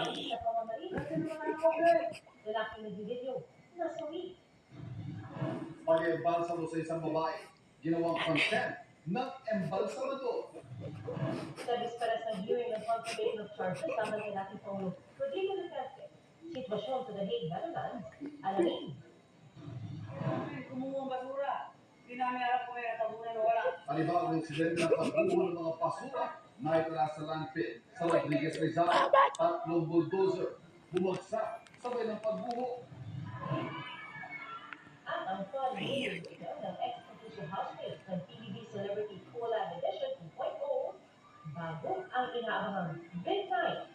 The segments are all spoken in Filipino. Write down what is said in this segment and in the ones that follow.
Sa pamamagitan ng lalaking nagbibideo na sorry. Pag-embalsamo sa isang babae, ginawang content ng embalsamador. Sa bisperas ng hearing ng confirmation of charges laban kay dating Pangulo Rodrigo Duterte. Sitwasyon sa The Hague, Netherlands, alamin. Kumuha ang basura. Hindi namin alam kung may natabunan o wala. Panibagong insidente ng pagbuho ng mga basura na itala sa landfill sa Rodriguez Rizal. Tatlong bulldozer bumagsak sabay ng pagbuho. At ang fun video ng ex-official housemate ng PBB Celebrity Collab Edition 2.0 bago ang inaabangang Big Night.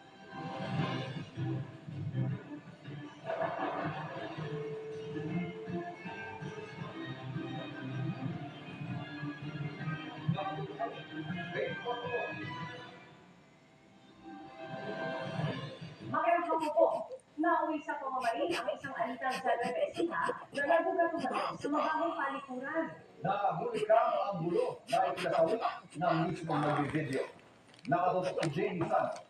Magandang hapon po. Nauwi sa pamamarin ang isang alitang sa Rebesina na nagugat-ugat sa mababang palikuran. Nakahuli kang ang gulo na ikinasawi ng mismong nag-video. Nakatutok si Jamie Santos.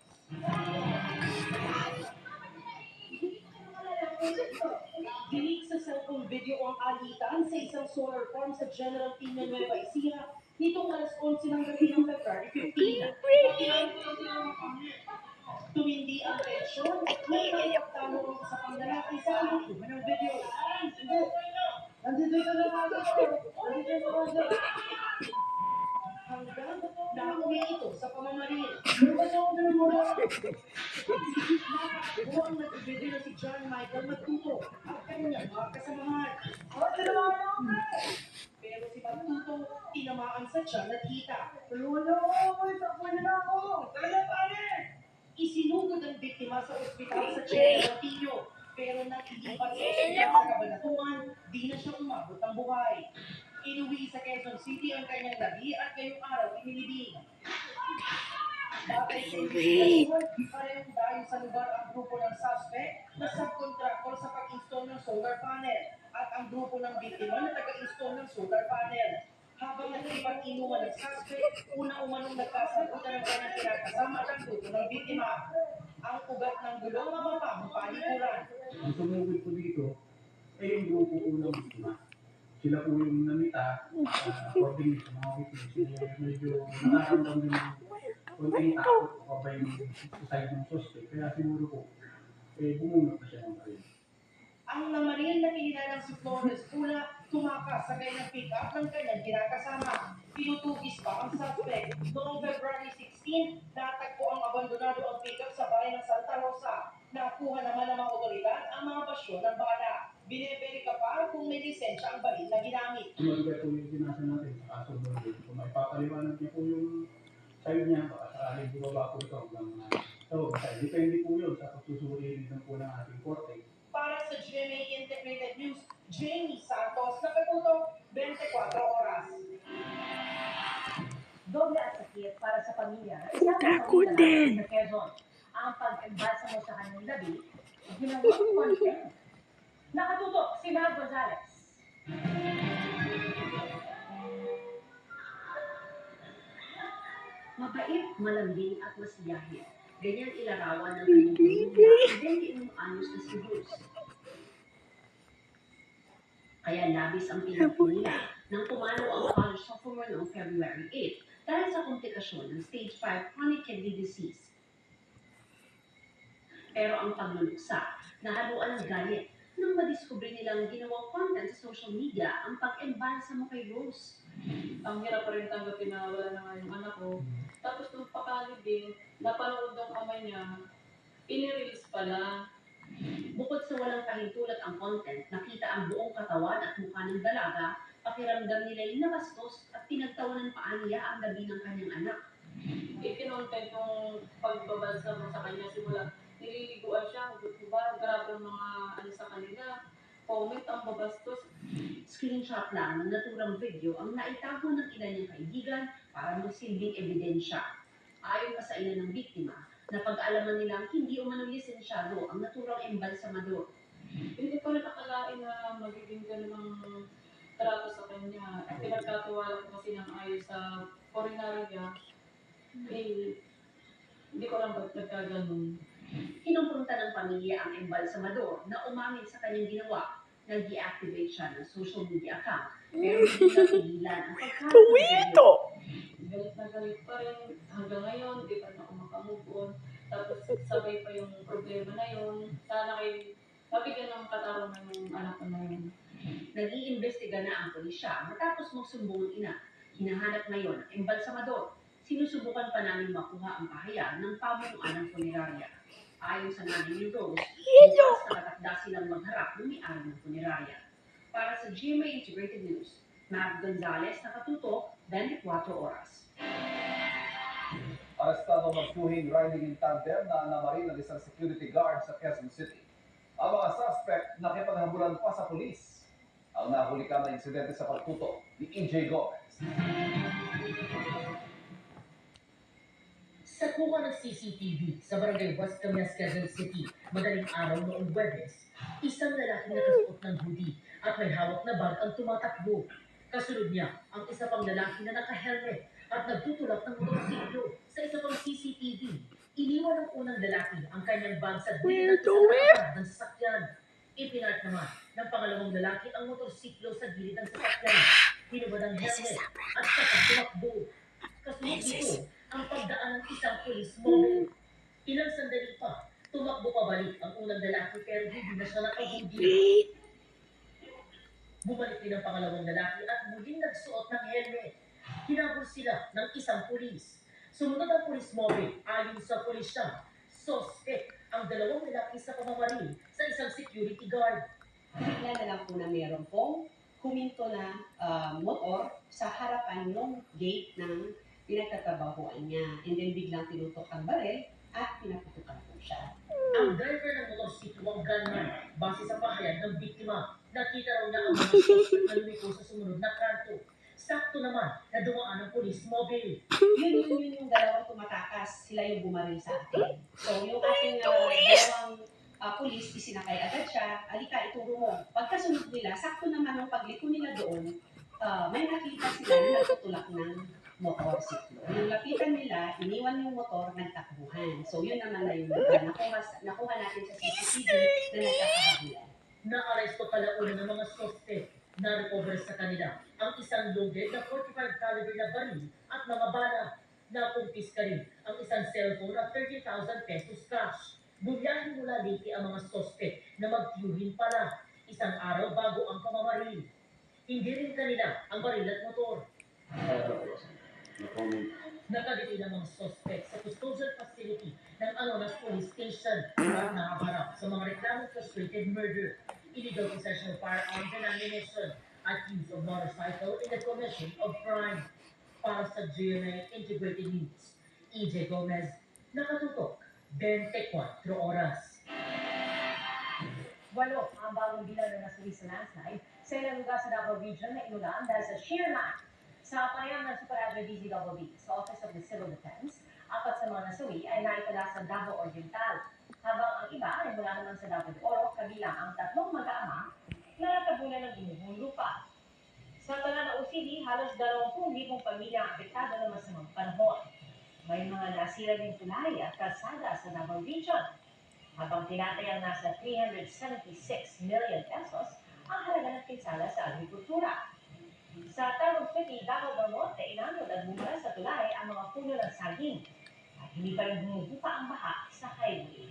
Dinig sa cellphone video ang alitan sa isang solar farm sa General Pina Nueva Ecija nitong alas 11 ng gabi ng February 15. Tumindi ang tensyon, may nagtalo ang sa panglalaki sa alutuman ng video. Nandito ka na mga hanggang nauwi ito sa pamamaril. Nakakakuha ang nag-video na si John Michael Matuto at kanyang mga kasamahan. Pero si Matuto, tinamaan sa tiyan at hita. Isinugod ang biktima sa ospital sa General Pino. Pero nag-iipat sa ospital sa Cabanatuan, di na siya umabot ang buhay. Inuwi sa Quezon City ang kanyang labi at ngayong araw inilibing. Batay sa investigation, parehong dahil sa lugar ang grupo ng suspect na subcontractor sa pag-install ng solar panel at ang grupo ng biktima na taga-install ng solar panel. Habang nagkipag-inuman ng suspect, una umanong nagkasagutan ng kanyang kinakasama at ang grupo ng biktima. Ang ugat ng gulong mababang palikuran. Ang sumugod po dito ay yung grupo po ng biktima. Sila po yung namita, according sa mga witness, medyo nakaramdam din ng konting takot o ba yung side ng suspect. Kaya siguro po, bumunot na siya ng kayo. Ang namaril na kinilalang si Flores Pula tumakas sa kanyang pick-up ng kanyang kinakasama. Pinutugis pa ang suspect. Noong February 16, natagpo ang abandonado ang pick-up sa bahay ng Santa Rosa. Nakuha naman ng mga otoridad ang mga basyon ng bala. Bineberika pa kung may lisensya ang baril na ginamit. Kumaliga po yung binasa natin sa kaso Bordo. Kung may papaliwanag niya po yung side niya, baka sakaling bumaba po ito hanggang depende po yun sa pagsusuri din po ng ating korte. Para sa GMA Integrated News, Jamie Santos, nakatutok 24 oras. Doble at sakit para sa pamilya. Ako din. Sa Quezon, ang pag-embalsamo sa kanyang labi, ginawang content. Nakatutok si Mel Gonzalez. Mabait, malambing at masiyahin. Ganyan ilarawan ng kanyang pamilya, 21 anyos na si Bruce. Kaya labis ang pinagpulila nang pumalo ang college sophomore noong February 8 dahil sa komplikasyon ng stage 5 chronic kidney disease. Pero ang pagluluksa, nahaluan ng galit nang madiskubre nilang ginawang content sa social media ang pag-embalsamo kay Rose. Ang hirap pa rin tanggapin na wala na nga yung anak ko. Tapos nung pakalibing, napanood ng ama niya, inirelease pala. Bukod sa walang kahintulot ang content, nakita ang buong katawan at mukha ng dalaga, pakiramdam nila'y nabastos at pinagtawanan pa niya ang gabi ng kanyang anak. Ikinontent yung pagbabalsa mo sa kanya simula. Nililiguan siya, diba? Grabe ang mga ano sa kanila. Comment ang babastos. Screenshot lang ng naturang video ang naitago ng ilan niyang kaibigan para magsilbing ebidensya. Ayon pa sa ina ng biktima, napag-alaman nilang hindi umano lisensyado ang naturang embalsamador. Hindi ko rin akalain na magiging ganun ang trato sa kanya. Pinagkatiwala ko kasi ng ayos sa foreignarya. Eh, hindi ko lang ba't nagkaganon. Kinumpronta ng pamilya ang embalsamador na umamin sa kanyang ginawa. Nag-deactivate siya ng social media account pero hindi na pigilan ang pagkalat ng video. Galit na galit pa rin. Hanggang ngayon, di pa rin ako makamove on. Tapos sabay pa yung problema na yun. Sana kayo mabigyan ng katarungan yung anak ko na yun. Nag-iimbestiga na ang pulisya matapos magsumbong ang ina. Hinahanap ngayon ang embalsamador. Sinusubukan pa namin makuha ang pahayag ng pamunuan ng punerarya. Ayon sa nanay ni Rose, bukas nakatakda silang magharap ng may-ari ng punerarya. Para sa GMA Integrated News, Matt Gonzalez, nakatutok, 24 oras. Arestado magsuhing riding in tandem na namaril ng isang security guard sa Quezon City. Ang mga suspect nakipaghabulan pa sa pulis. Ang nahulikan na insidente sa pagtutok ni EJ Gomez. Sa kuha ng CCTV sa Barangay West Camias, Quezon City, madaling araw noong Huwebes, isang lalaki nakasuot ng hoodie at may hawak na bag ang tumatakbo. Kasunod niya ang isa pang lalaki na naka-helmet at nagtutulak ng motorsiklo sa isa pang CCTV. Iniwan ng unang lalaki ang kanyang bag sa gilid ng isang nakapad ng sasakyan. Ipinart naman ng pangalawang lalaki ang motorsiklo sa gilid ng sasakyan. Hinubad ang helmet at saka tumakbo. Kasunod nito ang pagdaan ng isang police mobile. Ilang sandali pa, tumakbo pabalik ang unang lalaki pero hindi na siya nakahudi. Bumalik din ang pangalawang lalaki at muling nagsuot ng helmet. Hinabol sila ng isang pulis. Sumunod ang police mobile ayon sa pulisya. Suspect ang dalawang lalaki sa pamamaril sa isang security guard. Bigla na lang po na meron pong huminto na motor sa harapan ng gate ng pinagtatrabahuan niya. And then biglang tinutok ang baril at pinaputukan po siya. Ang driver ng motorsiklo ang gunman base sa pahayag ng biktima. Nakita raw niya ang mga suspect na lumiko sa sumunod na kanto. Sakto naman na dumaan ang police mobile. Yun yung dalawang tumatakas. Sila yung bumaril sa atin. So yung ating dalawang pulis, isinakay agad siya. Alika, ituro mo. Pagkasunod nila, sakto naman ng pagliko nila doon, may nakita sila na nagtutulak ng motorsiklo. Yung lapitan nila, iniwan yung motor, nagtakbuhan. So yun naman na yung nakuha natin sa CCTV na nagkakahabulan. Na-aresto pala una ng mga suspect. Na-recover sa kanila ang isang loaded na 45 caliber na baril at mga bala. Nakumpiska rin ang isang cellphone at 30,000 pesos cash. Bumiyahin mula Leyte ang mga suspect na mag-Turin pala. Isang araw bago ang pamamaril. Hindi rin kanila ang baril at motor. Nakaditin ang mga suspect sa custodial facility ng Anonas Police Station at nakaharap sa mga reklamong frustrated murder, illegal possession of firearms and ammunition, at use of motorcycle in the commission of crime. Para sa GMA Integrated News, EJ Gomez, nakatutok, 24 oras. Walo ang bagong bilang na nasawi sa landslide sa ilang lugar sa Davao Region na inulan dahil sa shear line. Sa panayam ng Superadmin DZWB sa Office of the Civil Defense, 4 sa mga nasawi ay naitala sa Davao Oriental, habang ang iba ay mula naman sa Davao de Oro, kabilang ang 3 mag-aama na natabunan ng gumuhong lupa. Sa Tanan OCD, halos 20,000 pamilya ang apektado ng masamang panahon. May mga nasira din tulay at kalsada sa Davao Region, habang tinatayang nasa 376 million pesos ang halaga ng pinsala sa agrikultura. Sa Tarong City, Davao del Norte, inanod at bumara sa tulay ang mga puno ng saging at hindi pa rin bumubuka ang baha sa highway.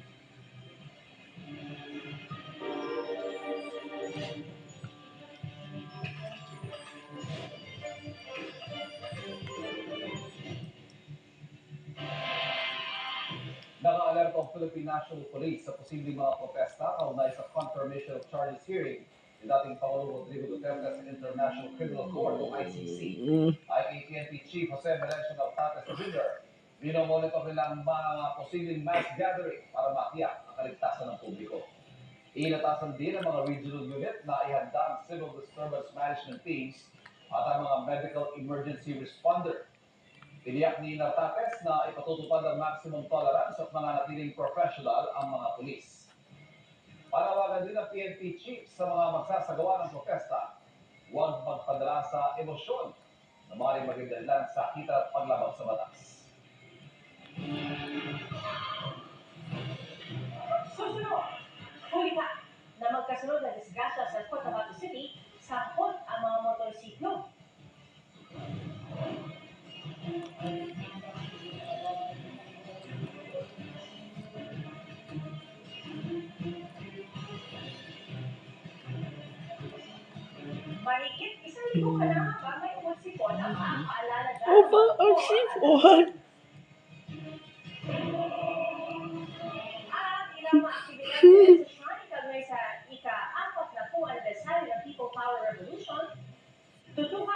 Naka-alerto ang Philippine National Police sa posibleng mga protesta kaugnay sa confirmation of charges hearing ni dating Pangulong Rodrigo Duterte sa International Criminal Court o ICC. IATNP Chief Jose Melencio Naltates Jr. Minomonitor nila ang mga posibleng mass gathering para matiyak ang kaligtasan ng publiko. Inatasan din ang mga regional unit na ihanda ang civil disturbance management teams at ang mga medical emergency responder. Tiniyak ni Naltates na ipatutupad ang maximum tolerance at mananatiling professional ang mga pulis. Panawagan din ang PNP chief sa mga magsasagawa ng protesta, huwag magpadala sa emosyon na maaaring maging dahilan sa kita at paglabag sa batas. isang linggo ka na ba may umutsipon ang makakaalala dyan? Aba, ang sipuhan. At ilang mga aktibidad sa shrine kaugnay sa ika-4 na anibersaryo ng People Power Revolution, tutukan